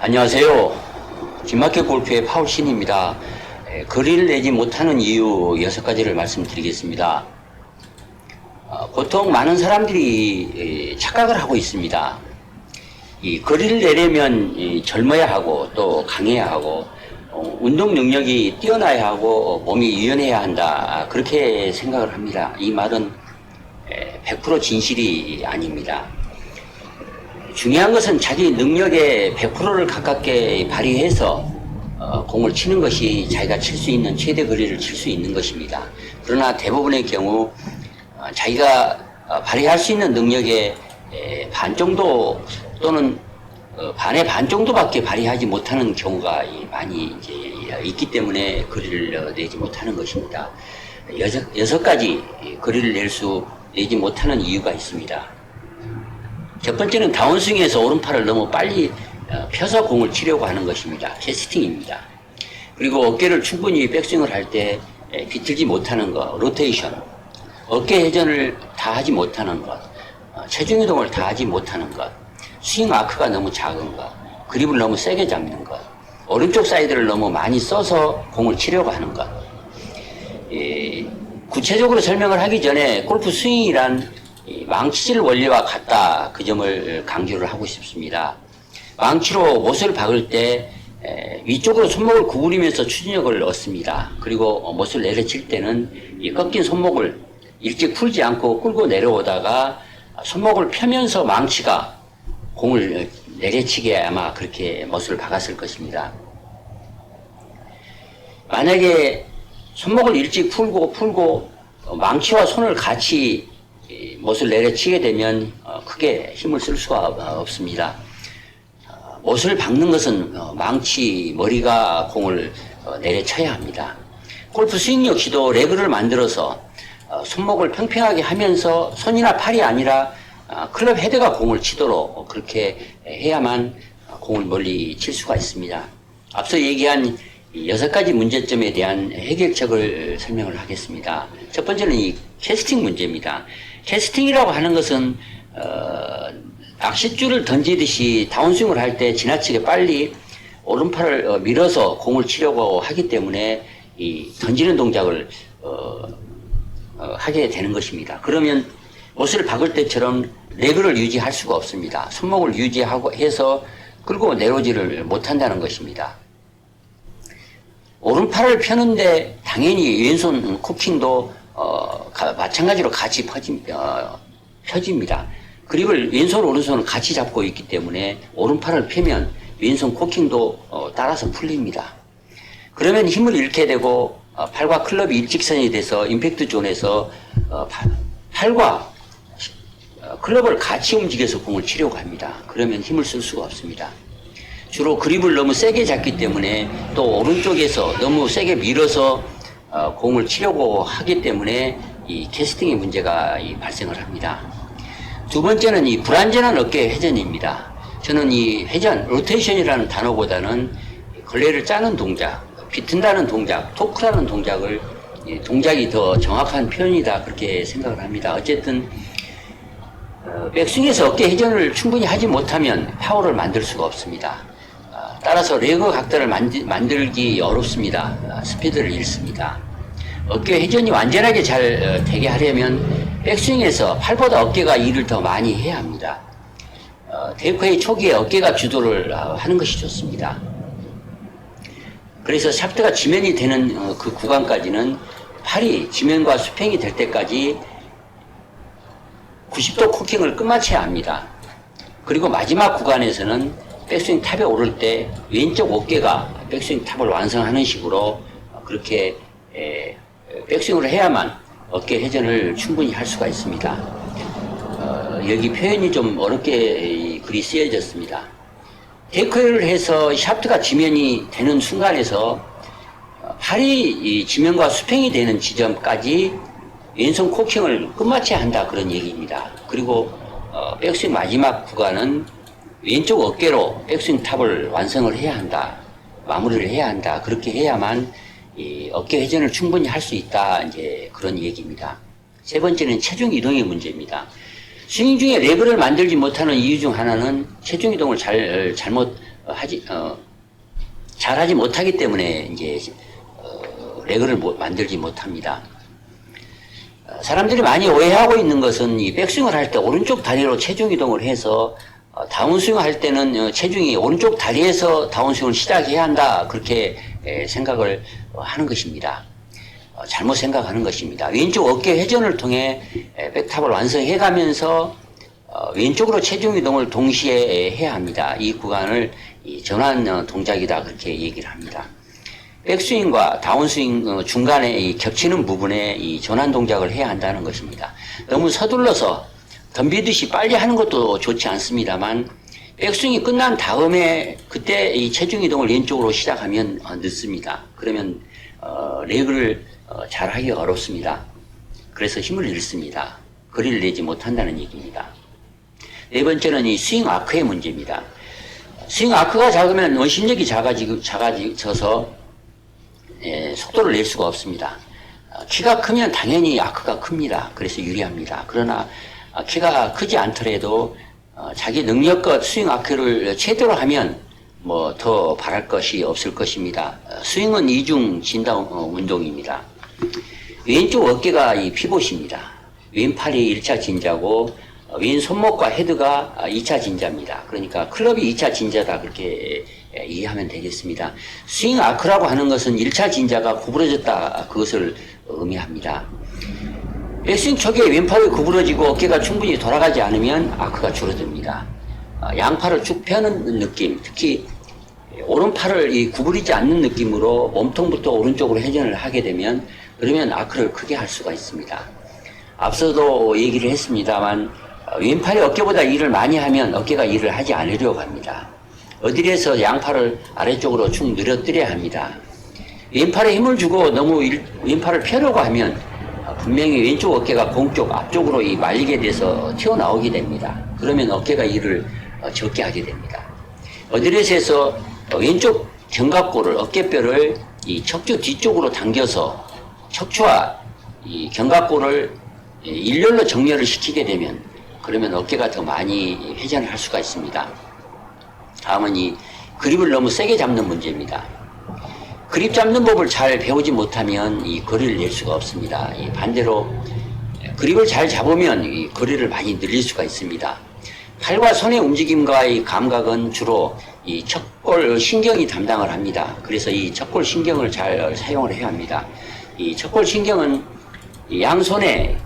안녕하세요. 김학규 골프의 파울신입니다. 거리를 내지 못하는 이유 6가지를 말씀드리겠습니다. 보통 많은 사람들이 착각을 하고 있습니다. 이 거리를 내려면 젊어야 하고 또 강해야 하고 운동 능력이 뛰어나야 하고 몸이 유연해야 한다, 그렇게 생각을 합니다. 이 말은 100% 진실이 아닙니다. 중요한 것은 자기 능력의 100%를 가깝게 발휘해서 공을 치는 것이 자기가 칠 수 있는 최대 거리를 칠 수 있는 것입니다. 그러나 대부분의 경우 자기가 발휘할 수 있는 능력의 반 정도 또는 반의 반 정도밖에 발휘하지 못하는 경우가 많이 이제 있기 때문에 거리를 내지 못하는 것입니다. 6가지 거리를 내지 못하는 이유가 있습니다. 첫 번째는 다운스윙에서 오른팔을 너무 빨리 펴서 공을 치려고 하는 것입니다. 캐스팅입니다. 그리고 어깨를 충분히 백스윙을 할 때 비틀지 못하는 것, 로테이션, 어깨 회전을 다 하지 못하는 것, 체중 이동을 다 하지 못하는 것, 스윙 아크가 너무 작은 것, 그립을 너무 세게 잡는 것, 오른쪽 사이드를 너무 많이 써서 공을 치려고 하는 것. 구체적으로 설명을 하기 전에 골프 스윙이란 망치질 원리와 같다, 그 점을 강조를 하고 싶습니다. 망치로 못을 박을 때 위쪽으로 손목을 구부리면서 추진력을 얻습니다. 그리고 못을 내려칠 때는 이 꺾인 손목을 일찍 풀지 않고 끌고 내려오다가 손목을 펴면서 망치가 공을 내려치게 아마 그렇게 못을 박았을 것입니다. 만약에 손목을 일찍 풀고 망치와 손을 같이 못을 내려치게 되면 크게 힘을 쓸 수가 없습니다. 못을 박는 것은 망치 머리가 공을 내려쳐야 합니다. 골프 스윙 역시도 레그를 만들어서 손목을 평평하게 하면서 손이나 팔이 아니라 클럽 헤드가 공을 치도록 그렇게 해야만 공을 멀리 칠 수가 있습니다. 앞서 얘기한 6가지 문제점에 대한 해결책을 설명을 하겠습니다. 첫 번째는 이 캐스팅 문제입니다. 캐스팅이라고 하는 것은 낚싯줄을 던지듯이 다운스윙을 할 때 지나치게 빨리 오른팔을 밀어서 공을 치려고 하기 때문에 이 던지는 동작을 하게 되는 것입니다. 그러면 못을 박을 때처럼 레그를 유지할 수가 없습니다. 손목을 유지하고 해서 끌고 내려오지를 못한다는 것입니다. 오른팔을 펴는데 당연히 왼손 코킹도 마찬가지로 같이 펴집니다. 그립을 왼손 오른손을 같이 잡고 있기 때문에 오른팔을 펴면 왼손 코킹도 따라서 풀립니다. 그러면 힘을 잃게 되고 팔과 클럽이 일직선이 돼서 임팩트 존에서 팔과 클럽을 같이 움직여서 공을 치려고 합니다. 그러면 힘을 쓸 수가 없습니다. 주로 그립을 너무 세게 잡기 때문에 또 오른쪽에서 너무 세게 밀어서 공을 치려고 하기 때문에 이 캐스팅의 문제가 발생을 합니다. 두 번째는 이 불안전한 어깨 회전입니다. 저는 이 회전, 로테이션이라는 단어보다는 걸레를 짜는 동작, 비튼다는 동작, 토크라는 동작이 더 정확한 표현이다, 그렇게 생각을 합니다. 어쨌든 백스윙에서 어깨 회전을 충분히 하지 못하면 파워를 만들 수가 없습니다. 따라서 레그 각도를 만들기 어렵습니다. 스피드를 잃습니다. 어깨 회전이 완전하게 잘 되게 하려면 백스윙에서 팔보다 어깨가 일을 더 많이 해야 합니다. 테이크웨이 초기에 어깨가 주도를 하는 것이 좋습니다. 그래서 샤프트가 지면이 되는 그 구간까지는 팔이 지면과 수평이 될 때까지 90도 코킹을 끝마쳐야 합니다. 그리고 마지막 구간에서는 백스윙 탑에 오를 때 왼쪽 어깨가 백스윙 탑을 완성하는 식으로 그렇게 백스윙을 해야만 어깨 회전을 충분히 할 수가 있습니다. 여기 표현이 좀 어렵게 글이 쓰여졌습니다. 테이크웨이를 해서 샤프트가 지면이 되는 순간에서 팔이 지면과 수평이 되는 지점까지 왼손 코킹을 끝마쳐야 한다, 그런 얘기입니다. 그리고 백스윙 마지막 구간은 왼쪽 어깨로 백스윙 탑을 완성을 해야 한다, 마무리를 해야 한다. 그렇게 해야만 이 어깨 회전을 충분히 할 수 있다, 이제 그런 얘기입니다. 세 번째는 체중 이동의 문제입니다. 스윙 중에 레그를 만들지 못하는 이유 중 하나는 체중 이동을 잘하지 못하기 때문에 이제 레그를 만들지 못합니다. 사람들이 많이 오해하고 있는 것은 이 백스윙을 할 때 오른쪽 다리로 체중 이동을 해서 다운스윙 할 때는 체중이 오른쪽 다리에서 다운스윙을 시작해야 한다 그렇게 생각을 하는 것입니다. 잘못 생각하는 것입니다. 왼쪽 어깨 회전을 통해 백탑을 완성해 가면서 왼쪽으로 체중 이동을 동시에 해야 합니다. 이 구간을 전환 동작이다 그렇게 얘기를 합니다. 백스윙과 다운스윙 중간에 겹치는 부분에 이 전환 동작을 해야 한다는 것입니다. 너무 서둘러서 덤비듯이 빨리 하는 것도 좋지 않습니다만 백스윙이 끝난 다음에 그때 이 체중 이동을 왼쪽으로 시작하면 늦습니다. 그러면 레그를 잘 하기가 어렵습니다. 그래서 힘을 잃습니다. 거리를 내지 못한다는 얘기입니다. 네 번째는 이 스윙 아크의 문제입니다. 스윙 아크가 작으면 원심력이 작아져서 속도를 낼 수가 없습니다. 키가 크면 당연히 아크가 큽니다. 그래서 유리합니다. 그러나 키가 크지 않더라도 자기 능력껏 스윙 아크를 최대로 하면 뭐 더 바랄 것이 없을 것입니다. 스윙은 이중 진단 운동입니다. 왼쪽 어깨가 이 피봇입니다. 왼팔이 1차 진자고 왼손목과 헤드가 2차 진자입니다. 그러니까 클럽이 2차 진자다 그렇게 이해하면 되겠습니다. 스윙 아크라고 하는 것은 1차 진자가 구부러졌다 그것을 의미합니다. 백스윙 초기에 왼팔이 구부러지고 어깨가 충분히 돌아가지 않으면 아크가 줄어듭니다. 양팔을 쭉 펴는 느낌, 특히 오른팔을 구부리지 않는 느낌으로 몸통부터 오른쪽으로 회전을 하게 되면 그러면 아크를 크게 할 수가 있습니다. 앞서도 얘기를 했습니다만 왼팔이 어깨보다 일을 많이 하면 어깨가 일을 하지 않으려고 합니다. 어디에서 양팔을 아래쪽으로 축 늘어뜨려야 합니다. 왼팔에 힘을 주고 너무 왼팔을 펴려고 하면 분명히 왼쪽 어깨가 공 쪽 앞쪽으로 말리게 돼서 튀어나오게 됩니다. 그러면 어깨가 일을 적게 하게 됩니다. 어디에서 왼쪽 견갑골을 어깨뼈를 이 척추 뒤쪽으로 당겨서 척추와 이 견갑골을 일렬로 정렬을 시키게 되면 그러면 어깨가 더 많이 회전을 할 수가 있습니다. 다음은 이 그립을 너무 세게 잡는 문제입니다. 그립 잡는 법을 잘 배우지 못하면 이 거리를 낼 수가 없습니다. 반대로 그립을 잘 잡으면 이 거리를 많이 늘릴 수가 있습니다. 팔과 손의 움직임과 이 감각은 주로 이 척골 신경이 담당을 합니다. 그래서 이 척골 신경을 잘 사용을 해야 합니다. 이 척골 신경은 양손의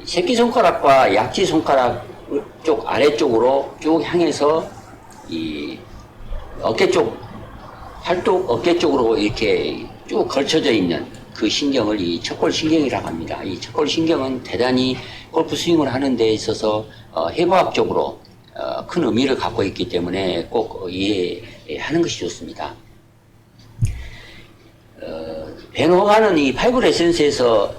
새끼손가락과 약지손가락 쪽 아래쪽으로 쭉 향해서 이 어깨 쪽, 팔뚝 어깨 쪽으로 이렇게 쭉 걸쳐져 있는 그 신경을 이 척골 신경이라고 합니다. 이 척골 신경은 대단히 골프 스윙을 하는 데 있어서 해부학적으로 큰 의미를 갖고 있기 때문에 꼭 이해하는 것이 좋습니다. 벤 호가는 이 파이브 레센스에서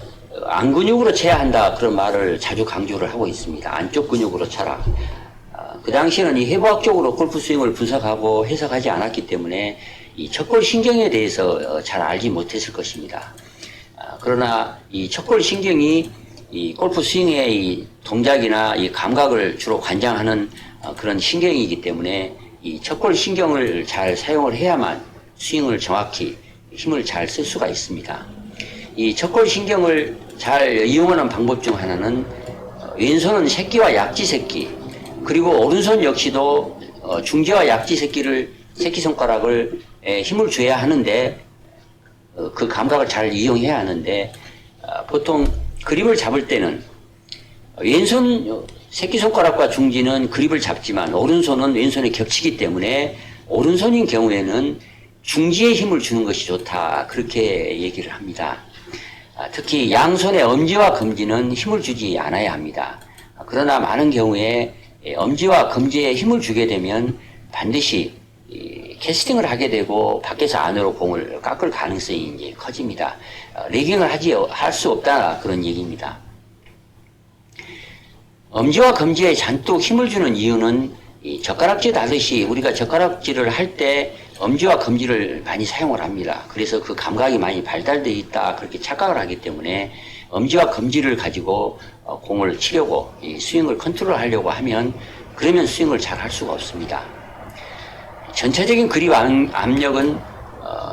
안 근육으로 쳐야 한다 그런 말을 자주 강조를 하고 있습니다. 안쪽 근육으로 쳐라. 그 당시에는 이 해부학적으로 골프 스윙을 분석하고 해석하지 않았기 때문에 이 척골 신경에 대해서 잘 알지 못했을 것입니다. 그러나 이 척골 신경이 이 골프 스윙의 이 동작이나 이 감각을 주로 관장하는 그런 신경이기 때문에 이 척골 신경을 잘 사용을 해야만 스윙을 정확히 힘을 잘 쓸 수가 있습니다. 이 척골 신경을 잘 이용하는 방법 중 하나는 왼손은 새끼와 약지 새끼 그리고 오른손 역시도 중지와 약지 새끼손가락을 힘을 줘야 하는데 그 감각을 잘 이용해야 하는데 보통 그립을 잡을 때는 왼손 새끼손가락과 중지는 그립을 잡지만 오른손은 왼손에 겹치기 때문에 오른손인 경우에는 중지에 힘을 주는 것이 좋다 그렇게 얘기를 합니다. 특히 양손의 엄지와 검지는 힘을 주지 않아야 합니다. 그러나 많은 경우에 엄지와 검지에 힘을 주게 되면 반드시 캐스팅을 하게 되고 밖에서 안으로 공을 깎을 가능성이 이제 커집니다. 레깅을 할 수 없다 그런 얘기입니다. 엄지와 검지에 잔뜩 힘을 주는 이유는 이 젓가락질 하듯이 우리가 젓가락질을 할 때 엄지와 검지를 많이 사용을 합니다. 그래서 그 감각이 많이 발달되어 있다 그렇게 착각을 하기 때문에 엄지와 검지를 가지고 공을 치려고 이 스윙을 컨트롤하려고 하면 그러면 스윙을 잘 할 수가 없습니다. 전체적인 그립 압력은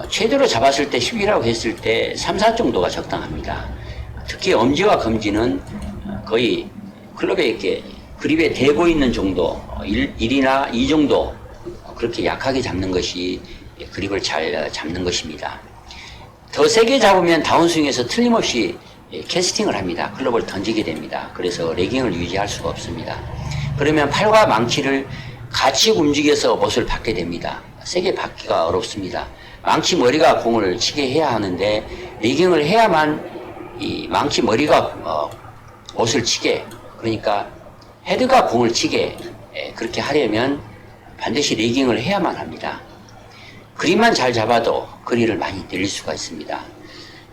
최대로 잡았을 때 10이라고 했을 때 3, 4 정도가 적당합니다. 특히 엄지와 검지는 거의 클럽에 이렇게 그립에 대고 있는 정도 1이나 2 정도 그렇게 약하게 잡는 것이 그립을 잘 잡는 것입니다. 더 세게 잡으면 다운스윙에서 틀림없이 캐스팅을 합니다. 클럽을 던지게 됩니다. 그래서 레깅을 유지할 수가 없습니다. 그러면 팔과 망치를 같이 움직여서 못을 받게 됩니다. 세게 받기가 어렵습니다. 망치 머리가 공을 치게 해야 하는데 레깅을 해야만 이 망치 머리가 못을 치게, 그러니까 헤드가 공을 치게 그렇게 하려면 반드시 레깅을 해야만 합니다. 그립만 잘 잡아도 거리를 많이 늘릴 수가 있습니다.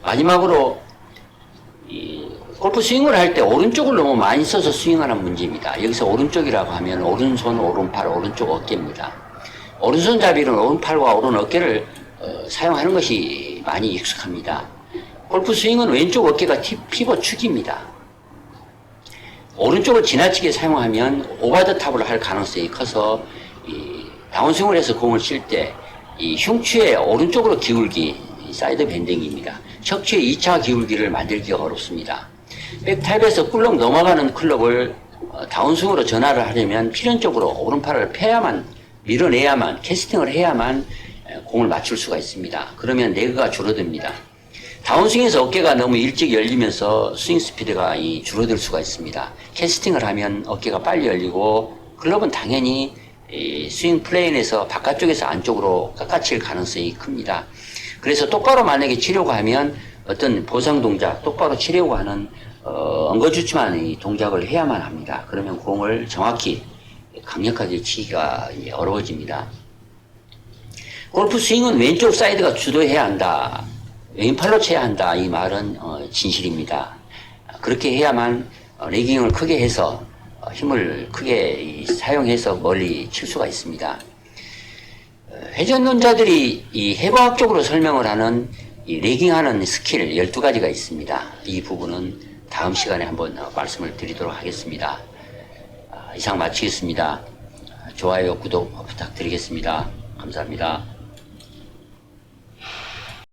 마지막으로 이 골프 스윙을 할 때 오른쪽을 너무 많이 써서 스윙하는 문제입니다. 여기서 오른쪽이라고 하면 오른손, 오른팔, 오른쪽 어깨입니다. 오른손잡이는 오른팔과 오른 어깨를 사용하는 것이 많이 익숙합니다. 골프 스윙은 왼쪽 어깨가 피벗 축입니다. 오른쪽을 지나치게 사용하면 오버 더 탑을 할 가능성이 커서 이 다운스윙을 해서 공을 칠 때 이 흉추의 오른쪽으로 기울기, 사이드 밴딩입니다. 척추의 2차 기울기를 만들기가 어렵습니다. 백타입에서 꿀렁 넘어가는 클럽을 다운스윙으로 전환을 하려면 필연적으로 오른팔을 펴야만, 밀어내야만, 캐스팅을 해야만 공을 맞출 수가 있습니다. 그러면 레그가 줄어듭니다. 다운스윙에서 어깨가 너무 일찍 열리면서 스윙 스피드가 줄어들 수가 있습니다. 캐스팅을 하면 어깨가 빨리 열리고 클럽은 당연히 이 스윙 플레인에서 바깥쪽에서 안쪽으로 깎아칠 가능성이 큽니다. 그래서 똑바로 만약에 치려고 하면 어떤 보상 동작, 똑바로 치려고 하는 엉거주춤한 이 동작을 해야만 합니다. 그러면 공을 정확히 강력하게 치기가 어려워집니다. 골프 스윙은 왼쪽 사이드가 주도해야 한다, 왼팔로 쳐야 한다, 이 말은 진실입니다. 그렇게 해야만 레깅을 크게 해서 힘을 크게 사용해서 멀리 칠 수가 있습니다. 회전론자들이 이 해부학적으로 설명을 하는 이 레깅하는 스킬 12가지가 있습니다. 이 부분은 다음 시간에 한번 말씀을 드리도록 하겠습니다. 이상 마치겠습니다. 좋아요, 구독 부탁드리겠습니다. 감사합니다.